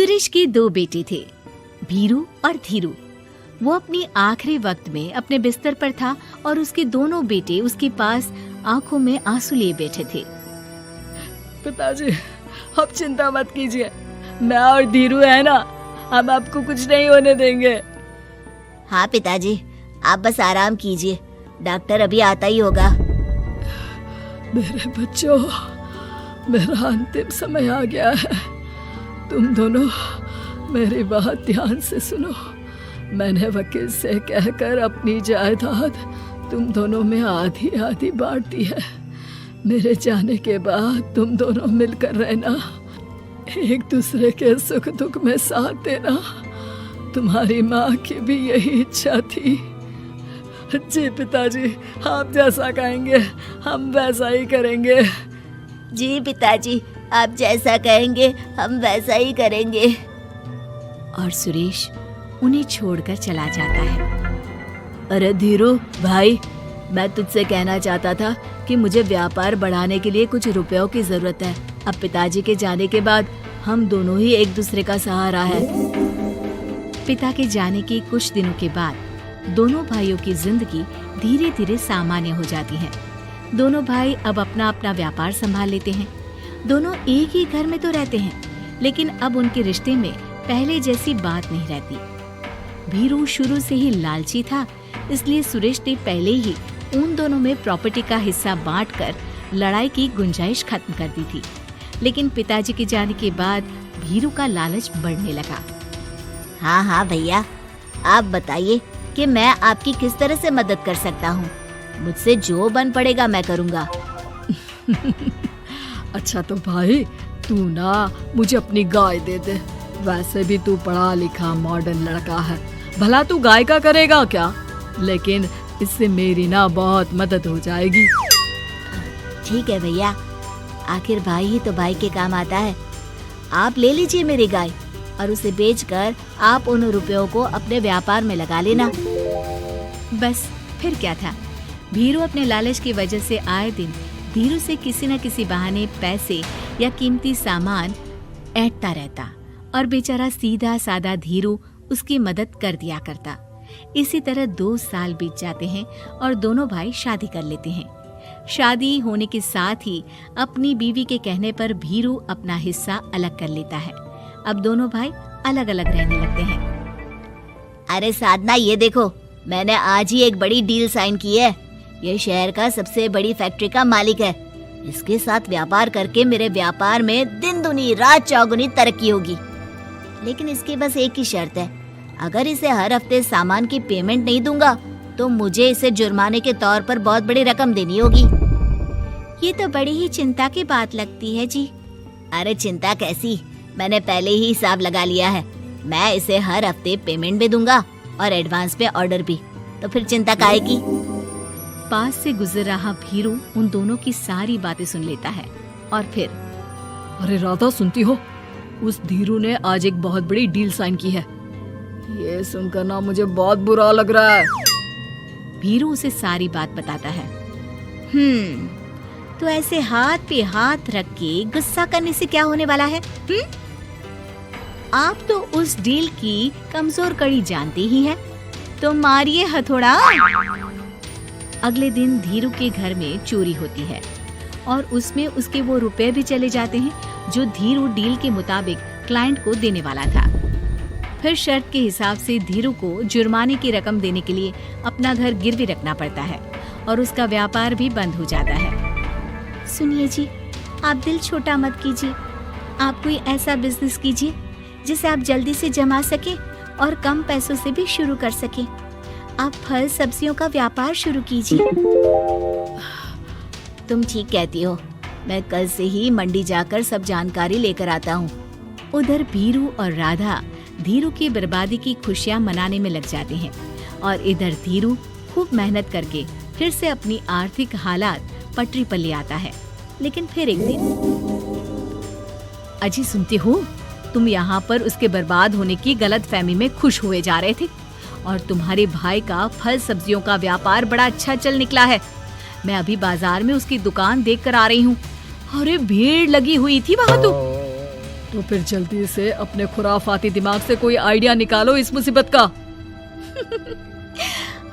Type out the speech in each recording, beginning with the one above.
सुरेश के दो बेटे थे, भीरू और धीरू। वो अपनी आखिरी वक्त में अपने बिस्तर पर था और उसके दोनों बेटे उसके पास आंखों में आंसू लिए बैठे थे। पिताजी, आप चिंता मत कीजिए, मैं और धीरू है ना, हम आपको कुछ नहीं होने देंगे। हाँ पिताजी, आप बस आराम कीजिए, डॉक्टर अभी आता ही होगा। मेरे बच्चों, मेरा अंतिम समय आ गया है। तुम दोनों मेरी बात ध्यान से सुनो। मैंने वकील से कहकर अपनी जायदाद तुम दोनों में आधी आधी बांट दी है। मेरे जाने के बाद तुम दोनों मिलकर रहना, एक दूसरे के सुख दुख में साथ देना। तुम्हारी माँ की भी यही इच्छा थी। जी पिताजी, आप जैसा कहेंगे हम वैसा ही करेंगे। जी पिताजी, आप जैसा कहेंगे हम वैसा ही करेंगे। और सुरेश उन्हें छोड़कर चला जाता है। अरे धीरू भाई, मैं तुझसे कहना चाहता था कि मुझे व्यापार बढ़ाने के लिए कुछ रुपयों की जरूरत है। अब पिताजी के जाने के बाद हम दोनों ही एक दूसरे का सहारा है। पिता के जाने के कुछ दिनों के बाद दोनों भाइयों की जिंदगी धीरे धीरे सामान्य हो जाती है। दोनों भाई अब अपना अपना व्यापार संभाल लेते हैं। दोनों एक ही घर में तो रहते हैं, लेकिन अब उनके रिश्ते में पहले जैसी बात नहीं रहती। भीरू शुरू से ही लालची था, इसलिए सुरेश ने पहले ही उन दोनों में प्रॉपर्टी का हिस्सा बांटकर लड़ाई की गुंजाइश खत्म कर दी थी। लेकिन पिताजी के जाने के बाद भीरू का लालच बढ़ने लगा। हाँ हाँ भैया, आप बताइए कि मैं आपकी किस तरह से मदद कर सकता हूँ। मुझसे जो बन पड़ेगा मैं करूँगा। अच्छा तो भाई, तू ना मुझे अपनी गाय दे दे। वैसे भी तू पढ़ा लिखा मॉडर्न लड़का है, भला तू गाय का करेगा क्या? लेकिन इससे मेरी ना बहुत मदद हो जाएगी। ठीक है भैया, आखिर भाई ही तो भाई के काम आता है। आप ले लीजिए मेरी गाय और उसे बेचकर आप उन रुपयों को अपने व्यापार में लगा लेना। बस फिर क्या था, भीरू अपने लालच की वजह से आए दिन धीरू से किसी न किसी बहाने पैसे या कीमती सामान ऐंठता रहता और बेचारा सीधा साधा धीरू उसकी मदद कर दिया करता। इसी तरह 2 साल बीत जाते हैं और दोनों भाई शादी कर लेते हैं। शादी होने के साथ ही अपनी बीवी के कहने पर भीरू अपना हिस्सा अलग कर लेता है। अब दोनों भाई अलग अलग रहने लगते हैं। अरे साधना, ये देखो, मैंने आज ही एक बड़ी डील साइन की है। ये शहर का सबसे बड़ी फैक्ट्री का मालिक है। इसके साथ व्यापार करके मेरे व्यापार में दिन दुनी रात चौगुनी तरक्की होगी। लेकिन इसकी बस एक ही शर्त है, अगर इसे हर हफ्ते सामान की पेमेंट नहीं दूंगा तो मुझे इसे जुर्माने के तौर पर बहुत बड़ी रकम देनी होगी। ये तो बड़ी ही चिंता की बात लगती है जी। अरे चिंता कैसी, मैंने पहले ही हिसाब लगा लिया है। मैं इसे हर हफ्ते पेमेंट भी दूंगा और एडवांस पे ऑर्डर भी, तो फिर चिंता काहे की। पास से गुजर रहा भीरू उन दोनों की सारी बातें सुन लेता है और फिर, अरे राधा, सुनती हो? उस धीरू ने आज एक बहुत बड़ी डील साइन की है। ये सुनकर ना मुझे बहुत बुरा लग रहा है। भीरू उसे सारी बात बताता है। तो ऐसे हाथ पे हाथ रख के गुस्सा करने से क्या होने वाला है? आप तो उस डील की कमजोर कड़ी जानते ही हैं, तो मारिए हथौड़ा। अगले दिन धीरू के घर में चोरी होती है और उसमें उसके वो रुपए भी चले जाते हैं जो धीरू डील के मुताबिक क्लाइंट को देने वाला था। फिर शर्त के हिसाब से धीरू को जुर्माने की रकम देने के लिए अपना घर गिरवी रखना पड़ता है और उसका व्यापार भी बंद हो जाता है। सुनिए जी, आप दिल छोटा मत कीजिए। आप कोई ऐसा बिजनेस कीजिए जिसे आप जल्दी से जमा सके और कम पैसों से भी शुरू कर सके। आप फल सब्जियों का व्यापार शुरू कीजिए। तुम ठीक कहती हो, मैं कल से ही मंडी जाकर सब जानकारी लेकर आता हूँ। उधर भीरू और राधा धीरू की बर्बादी की खुशियाँ मनाने में लग जाते हैं और इधर धीरू खूब मेहनत करके फिर से अपनी आर्थिक हालात पटरी पर ले आता है। लेकिन फिर एक दिन, अजी सुनती हो, तुम यहाँ पर उसके बर्बाद होने की गलत फहमी में खुश हुए जा रहे थे और तुम्हारे भाई का फल सब्जियों का व्यापार बड़ा अच्छा चल निकला है। मैं अभी बाजार में उसकी दुकान देख कर आ रही हूँ। अरे भीड़ लगी हुई थी वहाँ तो। तो फिर जल्दी से अपने खुराफाती दिमाग से कोई आइडिया निकालो इस मुसीबत का।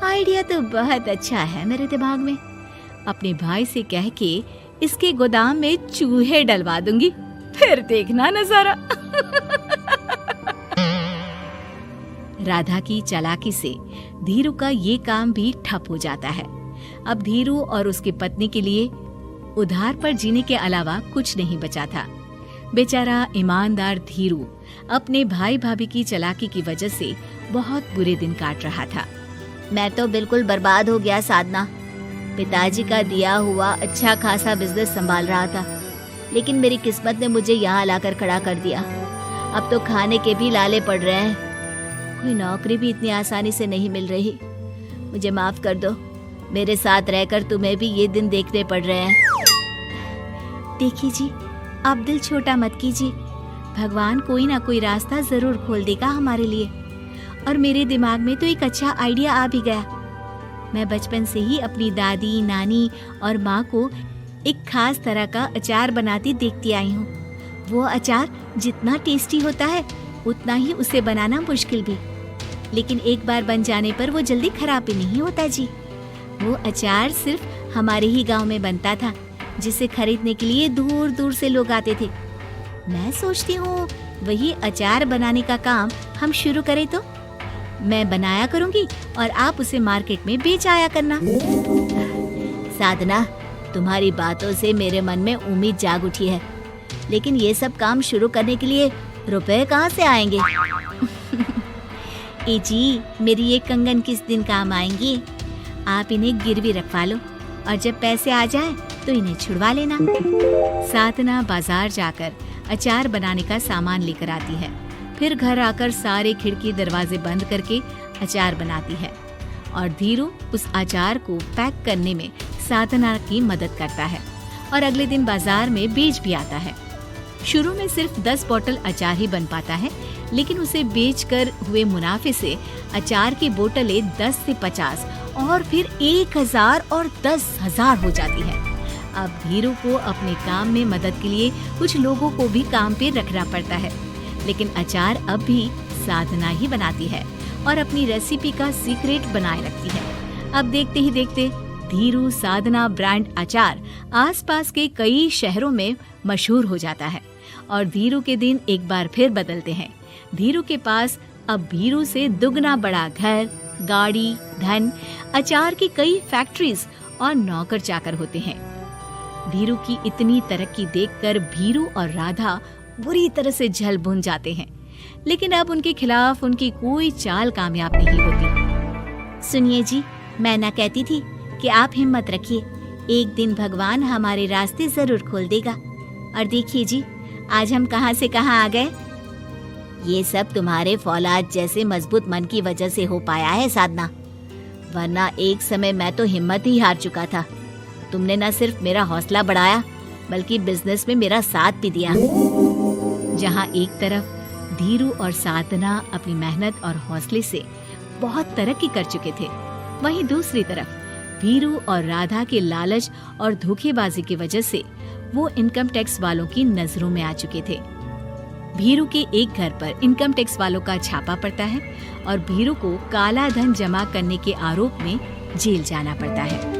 आइडिया तो बहुत अच्छा है मेरे दिमाग में। अपने भाई से कह के इसके गोदाम में चूहे डलवा दूंगी, फिर देखना नजारा। राधा की चालाकी से धीरू का ये काम भी ठप हो जाता है। अब धीरू और उसकी पत्नी के लिए उधार पर जीने के अलावा कुछ नहीं बचा था। बेचारा ईमानदार धीरू अपने भाई भाभी की चालाकी की वजह से बहुत बुरे दिन काट रहा था। मैं तो बिल्कुल बर्बाद हो गया साधना। पिताजी का दिया हुआ अच्छा खासा बिजनेस संभाल रहा था, लेकिन मेरी किस्मत ने मुझे यहाँ लाकर खड़ा कर दिया। अब तो खाने के भी लाले पड़ रहे हैं। कोई नौकरी भी इतनी आसानी से नहीं मिल रही। मुझे माफ कर दो, मेरे साथ रहकर तुम्हें भी ये दिन देखने पड़ रहे हैं। देखिए जी, आप दिल छोटा मत कीजिए। भगवान कोई ना कोई रास्ता जरूर खोल देगा हमारे लिए। और मेरे दिमाग में तो एक अच्छा आइडिया आ भी गया। मैं बचपन से ही अपनी दादी, नानी और माँ को एक खास तरह का अचार बनाती देखती आई हूँ। वो अचार जितना टेस्टी होता है उतना ही उसे बनाना मुश्किल भी, लेकिन एक बार बन जाने पर वो जल्दी खराब भी नहीं होता जी। वो अचार सिर्फ हमारे ही गांव में बनता था, जिसे खरीदने के लिए दूर दूर से लोग आते थे। मैं सोचती हूँ वही अचार बनाने का काम हम शुरू करें तो। मैं बनाया करूँगी और आप उसे मार्केट में बेच आया करना। साधना, तुम्हारी बातों से मेरे मन में उम्मीद जाग उठी है, लेकिन ये सब काम शुरू करने के लिए रुपए कहाँ से आएंगे? ए जी, मेरी ये कंगन किस दिन काम आएंगी? आप इन्हें गिरवी रखवा लो और जब पैसे आ जाएं तो इन्हें छुड़वा लेना। साधना बाजार जाकर अचार बनाने का सामान लेकर आती है। फिर घर आकर सारे खिड़की दरवाजे बंद करके अचार बनाती है और धीरू उस अचार को पैक करने में साधना की मदद करता है और अगले दिन बाजार में बेच भी आता है। शुरू में सिर्फ 10 बोतल अचार ही बन पाता है, लेकिन उसे बेचकर हुए मुनाफे से अचार की बोतलें 10 से 50 और फिर 1000 और 10,000 हो जाती है। अब धीरू को अपने काम में मदद के लिए कुछ लोगों को भी काम पे रखना पड़ता है, लेकिन अचार अब भी साधना ही बनाती है और अपनी रेसिपी का सीक्रेट बनाए रखती है। अब देखते ही देखते धीरू साधना ब्रांड अचार आसपास के कई शहरों में मशहूर हो जाता है और धीरू के दिन एक बार फिर बदलते हैं। धीरू के पास अब भीरू से दुगना बड़ा घर, गाड़ी, धन, अचार की कई फैक्ट्रीज और नौकर चाकर होते हैं। धीरू की इतनी तरक्की देखकर भीरू और राधा बुरी तरह से जल भुन जाते हैं, लेकिन अब उनके खिलाफ उनकी कोई चाल कामयाब नहीं होती। सुनिए जी, मैं ना कहती थी कि आप हिम्मत रखिए, एक दिन भगवान हमारे रास्ते जरूर खोल देगा। और देखिए जी, आज हम कहां से कहां आ गए। ये सब तुम्हारे फौलाद जैसे मजबूत मन की वजह से हो पाया है साधना, वरना एक समय मैं तो हिम्मत ही हार चुका था। तुमने न सिर्फ मेरा हौसला बढ़ाया, बल्कि बिजनेस में मेरा साथ भी दिया। जहाँ एक तरफ धीरू और साधना अपनी मेहनत और हौसले से बहुत तरक्की कर चुके थे, वहीं दूसरी तरफ धीरू और राधा के लालच और धोखेबाजी की वजह से वो इनकम टैक्स वालों की नजरों में आ चुके थे। भीरू के एक घर पर इनकम टैक्स वालों का छापा पड़ता है और भीरू को काला धन जमा करने के आरोप में जेल जाना पड़ता है।